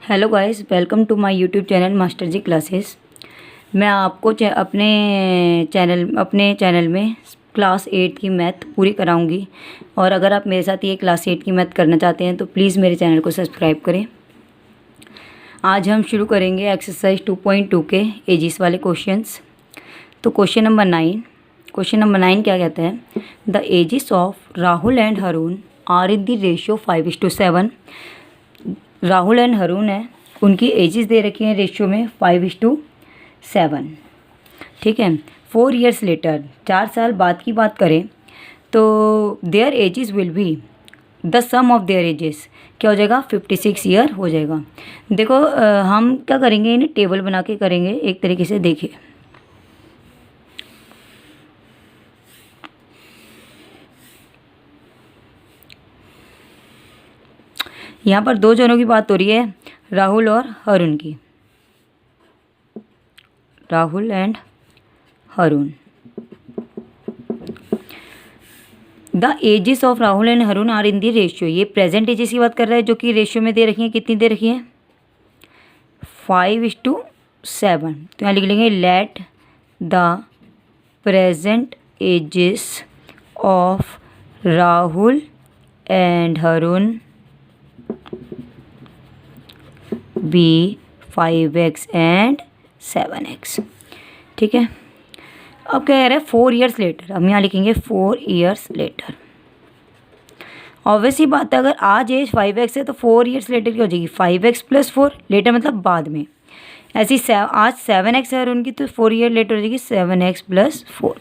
Hello guys, welcome to my YouTube channel master ji classes. मैं आपको अपने चैनल में क्लास 8 की मैथ पूरी कराऊंगी। और अगर आप मेरे साथ ये क्लास 8 की मैथ करना चाहते हैं तो प्लीज़ मेरे चैनल को सब्सक्राइब करें। आज हम शुरू करेंगे एक्सरसाइज 2.2 के एजिस वाले क्वेश्चंस। तो क्वेश्चन नंबर 9 क्या कहता है? The ages of Rahul and Haroon are in the ratio 5:7। Rahul and Haroon है, उनकी एजेस दे रखी हैं रेशियो में 5:7। ठीक है। 4 years लेटर, 4 साल बाद की बात करें तो their ages will be the sum of their ages क्या हो जाएगा? 56 ईयर हो जाएगा। देखो हम क्या करेंगे, इन्हें टेबल बना के करेंगे एक तरीके से। देखिए यहाँ पर दो जनों की बात हो रही है, राहुल और हरून की। Rahul and Haroon. The ages of Rahul and Haroon are in the ratio. ये प्रेजेंट एजेस की बात कर रहा है जो कि रेशियो में दे रखी है। कितनी दे रखी है? 5:7। तो यहाँ लिख लेंगे let the present ages of Rahul and Haroon be 5x and 7x। ठीक है। अब क्या कह रहा है? 4 years लेटर। हम यहाँ लिखेंगे 4 years लेटर। ऑब्वियसली बात है, अगर आज एज 5x है तो 4 years लेटर की हो जाएगी 5x + 4। लेटर मतलब बाद में। ऐसी आज 7x है और उनकी, तो 4 year लेटर हो जाएगी 7x + 4।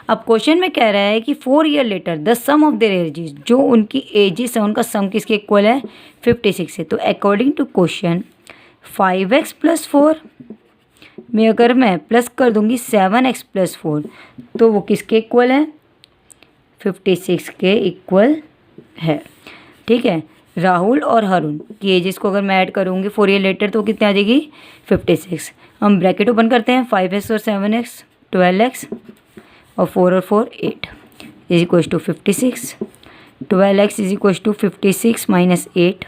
अब क्वेश्चन में कह रहा है कि 4 year later the sum of their ages, जो उनकी एजेस है उनका सम किसके इक्वल है? 56 है। तो अकॉर्डिंग टू क्वेश्चन 5x + 4 में अगर मैं प्लस कर दूंगी 7x + 4 तो वो किसके इक्वल है? 56 के इक्वल है। ठीक है। राहुल और हरून की एजेस को अगर मैं ऐड करूँगी 4 year लेटर तो कितने आ जाएगी? 56। हम ब्रैकेट ओपन करते हैं। 5x और 7x 12x और 4 और 4 8 is equal to 56। 12x is equal to 56 minus 8।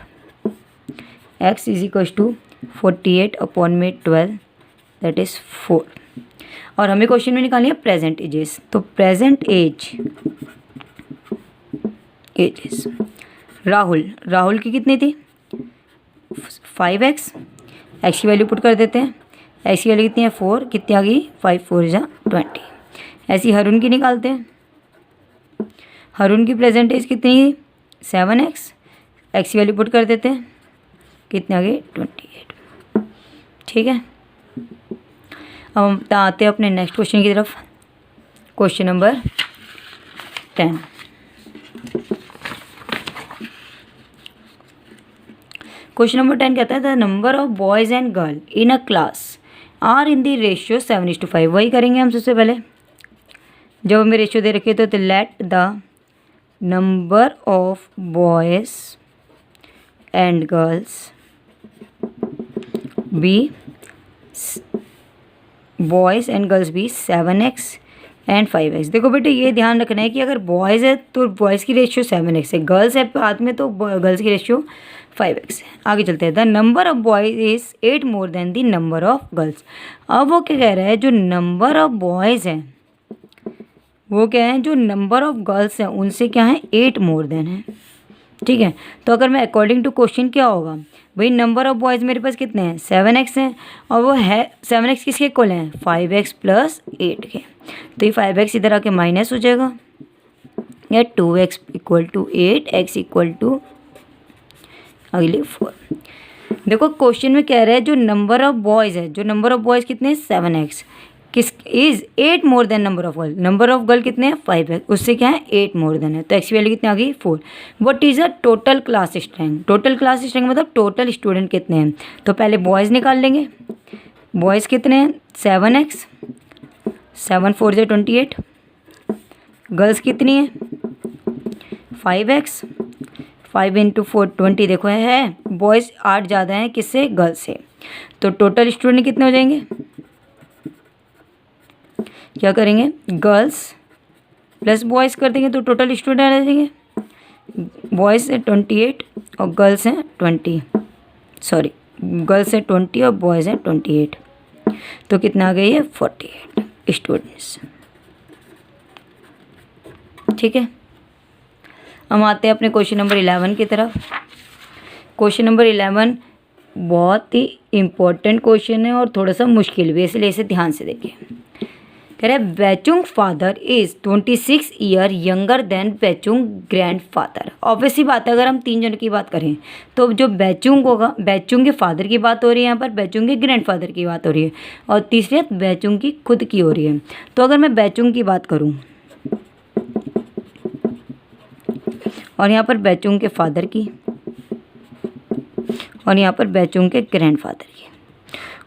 x is equal to 48 upon में 12 दैट इज 4। और हमें क्वेश्चन में निकालनी है प्रेजेंट एजेस। तो प्रेजेंट एजेस राहुल की कितनी थी? 5x। x की वैल्यू पुट कर देते हैं। x की वैल्यू कितनी है? 4। कितनी आ गई? 5 4 = 20। ऐसी हरून की निकालते हैं। हरून की प्रेजेंट एज कितनी? 7x। x की वैल्यू पुट कर देते हैं। कितने आ गए? 28। ठीक है। अब हम आते हैं अपने नेक्स्ट क्वेश्चन की तरफ। Question number 10। क्वेश्चन नंबर 10 कहता है the number of boys and girl in a class are in the ratio 7:5। वही करेंगे हम सबसे पहले। जब हमें रेशियो दे रखी है तो let the number of boys and girls be 7x and 5x। देखो बेटे, ये ध्यान रखना है कि अगर बॉयज़ है तो बॉयज़ की रेशियो 7x है, गर्ल्स है हाथ में तो गर्ल्स की रेशियो 5x है। आगे चलते हैं। The number of boys is 8 more than the number of girls. अब वो क्या कह रहा है? जो नंबर ऑफ बॉयज़ हैं वो क्या है? जो नंबर ऑफ गर्ल्स हैं उनसे क्या है? 8 मोर देन है। ठीक है। तो अगर मैं अकॉर्डिंग टू क्वेश्चन क्या होगा भाई? नंबर ऑफ बॉयज़ मेरे पास कितने हैं? 7x हैं। और वो है 7x किसके इक्वल हैं? 5x + 8 के। तो ये 5x इधर आके माइनस हो जाएगा। या 2x = 8, x = अगले 4। देखो क्वेश्चन में कह रहा है जो नंबर ऑफ बॉयज़ है, जो नंबर ऑफ बॉयज़ कितने हैं? 7x किस is 8 more than number of girl. Number of girl कितने हैं? 5x। उससे क्या है? 8 मोर देन है। तो एक्स की वैल्यू कितनी आ गई? 4। What is a total class strength? Total class strength मतलब टोटल स्टूडेंट कितने हैं। तो पहले बॉयज़ निकाल लेंगे। बॉयज़ कितने हैं? 7x। 7 4 = 28। गर्ल्स कितनी है? 5x। 5 × 4 20। देखो है बॉयज़ 8 ज़्यादा हैं किससे? गर्ल्स से। तो टोटल स्टूडेंट कितने हो जाएंगे? क्या करेंगे? गर्ल्स प्लस बॉयज़ कर देंगे तो टोटल स्टूडेंट आ जाएंगे। बॉयज़ है 28 और गर्ल्स हैं 20। गर्ल्स है 20 और बॉयज़ हैं 28, तो कितना आ गई है 48 स्टूडेंट्स। ठीक है, हम आते हैं अपने क्वेश्चन नंबर 11 की तरफ। क्वेश्चन नंबर 11 बहुत ही इम्पोर्टेंट क्वेश्चन है और थोड़ा सा मुश्किल भी, इसलिए इसे ध्यान से देखिए। कह रहे हैं Baichung father is 26 year younger than Baichung grand father. Obviously बात है, अगर हम 3 जनों की बात करें तो जो बैचुंग होगा, बैचुंग के फादर की बात हो रही है यहाँ पर, बैचुंग के ग्रैंड फादर की बात हो रही है, और तीसरी बैचुंग की खुद की हो रही है। तो अगर मैं बैचुंग की बात करूँ और यहाँ पर बैचुंग के फादर की और यहाँ पर बैचुंग के ग्रैंड फादर की,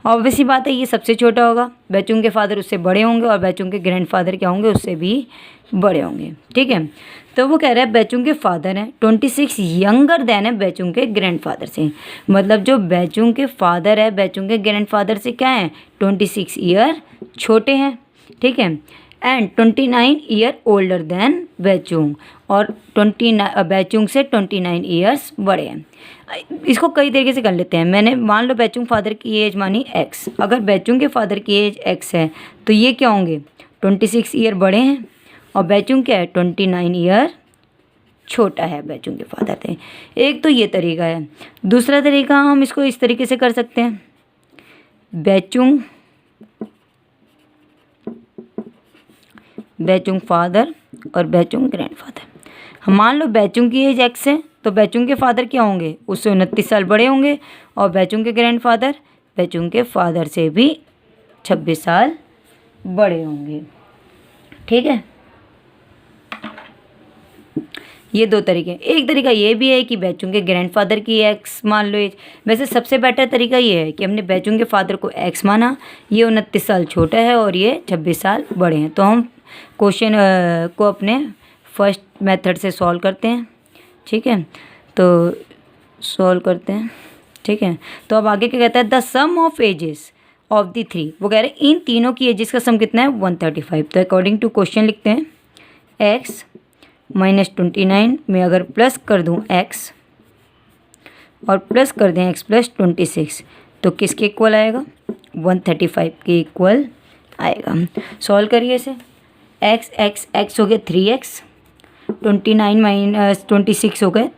ऑब्वियसली बात है ये सबसे छोटा होगा, बैचुंग के फादर उससे बड़े होंगे और बैचुंग के ग्रैंड फादर क्या होंगे, उससे भी बड़े होंगे। ठीक है, तो वो कह रहा है बैचुंग के फादर हैं 26 यंगर देन है बैचुंग के ग्रैंड फादर से, मतलब जो बैचुंग के फादर है बैचुंग के ग्रैंड फादर से क्या है 26 ईयर छोटे हैं। ठीक है, and 29 year older than Baichung, और 29 बैचुंग से 29 ईयर्स बड़े हैं। इसको कई तरीके से कर लेते हैं। मैंने मान लो बैचुंग फादर की एज मानी x, अगर बैचुंग के फादर की एज x है तो ये क्या होंगे 26 ईयर बड़े हैं, और बैचुंग क्या है 29 ईयर छोटा है बैचुंग के फादर से। एक तो ये तरीका है। दूसरा तरीका हम इसको इस तरीके से कर सकते हैं, बैचुंग फादर और बैचुंग ग्रैंड फादर। हम मान लो बैचुंग की एज x है तो बैचुंग के फादर क्या होंगे, उससे 29 साल बड़े होंगे, और बैचुंग के ग्रैंड फादर बैचुंग के फादर से भी 26 साल बड़े होंगे। ठीक है, ये दो तरीके। एक तरीका ये भी है कि बैचुंग के ग्रैंड फादर की एक्स मान लो एज। वैसे सबसे बेटर तरीका ये है कि हमने बैचुंग के फादर को एक्स माना, ये 29 साल छोटा है और ये 26 साल बड़े हैं, तो हम क्वेश्चन को अपने फर्स्ट मेथड से सॉल्व करते हैं। ठीक है, तो सॉल्व करते हैं। ठीक है, तो अब आगे क्या कहता है, the sum of ages of the three, वो कह रहे हैं इन तीनों की एजेस का सम कितना है 135। तो अकॉर्डिंग टू क्वेश्चन लिखते हैं x माइनस 29 में अगर प्लस कर दूं x और प्लस कर दें x प्लस 26, तो किसके इक्वल आएगा 135 के इक्वल आएगा। सॉल्व करिए इसे, x हो गया 3x, 29 माइनस 26 हो गए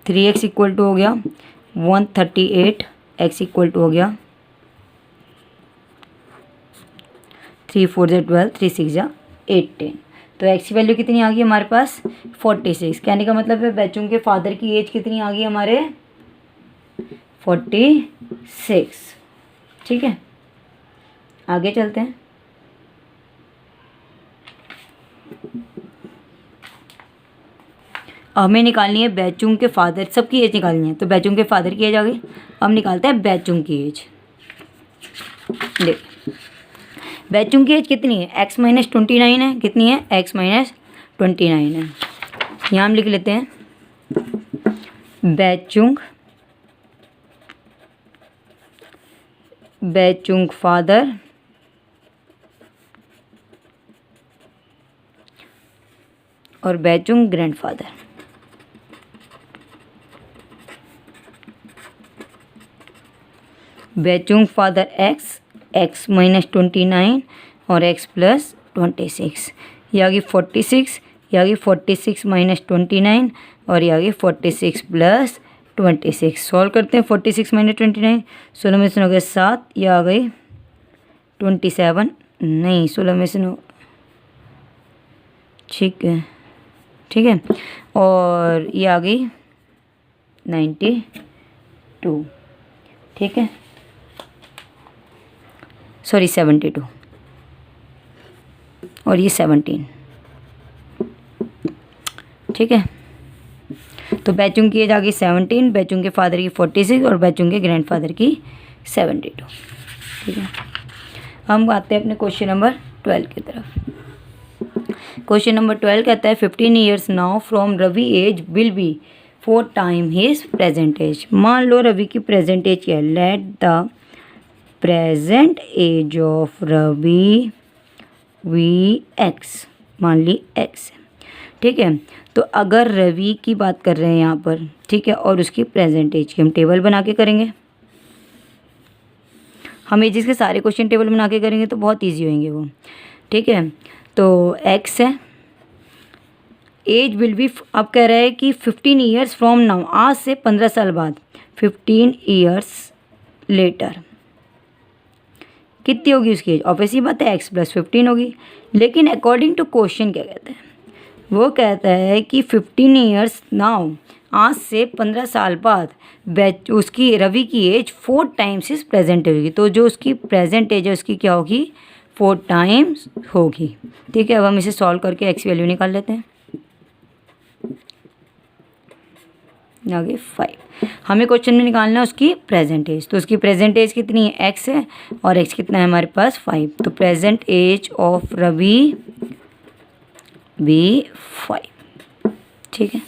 3x इक्वल टू हो गया 138, x इक्वल टू हो गया 3 4 12, 3 6 18। तो x की वैल्यू कितनी आ गई हमारे पास 46। कहने का मतलब है बैचुंग के फादर की एज कितनी आ गई हमारे 46। ठीक है, आगे चलते हैं। हमें निकालनी है बैचुंग के फादर, सबकी एज निकालनी है, तो बैचुंग के फादर की एज आ गई। अब निकालते हैं बैचुंग की एज। देख बैचुंग की एज कितनी है x माइनस 29 है, कितनी है x माइनस 29 है। यहाँ हम लिख लेते हैं बैचुंग फादर और Baichung grand father. Baichung father x minus 29 और x प्लस 26, ये आ गई 46, ये आ गई 46 माइनस 29 और ये आ गई 46 प्लस 26। सॉल्व करते हैं 46 माइनस 29, 16 में से हो गया 7, ये आ गई 27, नहीं 16 में से ठीक है, ठीक है, और ये आ गई 92। ठीक है, सॉरी 72 और ये 17। ठीक है, तो बैचुंग की एज आ गई 17, बैचुंग के फादर की 46 और बैचुंग के ग्रैंड फादर की 72। ठीक है, हम आते हैं अपने क्वेश्चन नंबर 12 की तरफ। क्वेश्चन नंबर 12 कहता है 15 years now from Ravi age will be 4 time his present age. मान लो रवि की प्रेजेंट एज क्या है, let the present age of Ravi be x, मान ली एक्स है। ठीक है, तो अगर रवि की बात कर रहे हैं यहाँ पर, ठीक है, और उसकी प्रेजेंट एज की हम टेबल बना के करेंगे। हम एजेस के सारे क्वेश्चन टेबल बना के करेंगे तो बहुत ईजी होंगे वो, ठीक है। तो एक्स है, एज विल बी, अब कह रहा है कि 15 ईयर्स फ्रॉम नाउ, आज से 15 साल बाद, 15 ईयर्स लेटर कितनी होगी उसकी एज? ऑब्वियसली बात है एक्स प्लस 15 होगी। लेकिन अकॉर्डिंग टू क्वेश्चन क्या कहते हैं, वो कहता है कि 15 ईयर्स नाउ, आज से 15 साल बाद उसकी रवि की एज 4 टाइम्स इज प्रेजेंट होगी। तो जो उसकी प्रेजेंट एज है उसकी क्या होगी? 4 टाइम्स होगी, ठीक है। अब हम इसे सॉल्व करके एक्स वैल्यू निकाल लेते हैं। आगे 5, हमें क्वेश्चन में निकालना है उसकी प्रेजेंट एज। तो उसकी प्रेजेंट एज कितनी है? एक्स है, और एक्स कितना है हमारे पास? 5। तो प्रेजेंट एज ऑफ रवि भी 5, ठीक है।